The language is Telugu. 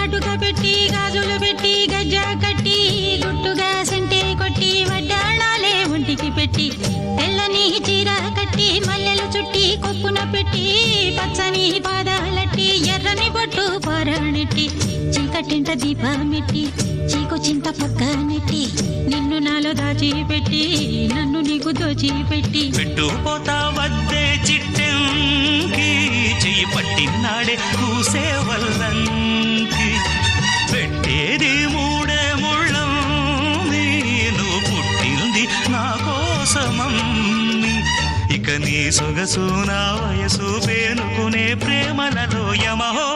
కాటుక పెట్టి గాజులు పెట్టి గజ్జ కట్టి గుట్టుగా సంటే కొట్టి వడ్డాణాలే ఒంటికి పెట్టి తెల్లని చీర కట్టి మల్లెలు చుట్టి కొప్పున పెట్టి పచ్చని పాదాలట్టి ఎర్రని బొట్టు పారాణెట్టి చీకటింట దీపమెట్టి చీకు చింత పక్క నెట్టి నిన్ను నాలో దాచిపెట్టి నన్ను నీకు దోచిపెట్టి పెట్టుపోతా వద్దే చిట్టెంకి చెయ్యి పట్టినాడే కూసే వల్లంకి పెట్టేది మూడే ముళ్ళం నువ్వు పుట్టింది నా కోసమమ్మి ఇక నీ సొగసు నా వయసు పేనుకునే ప్రేమలలో యమహో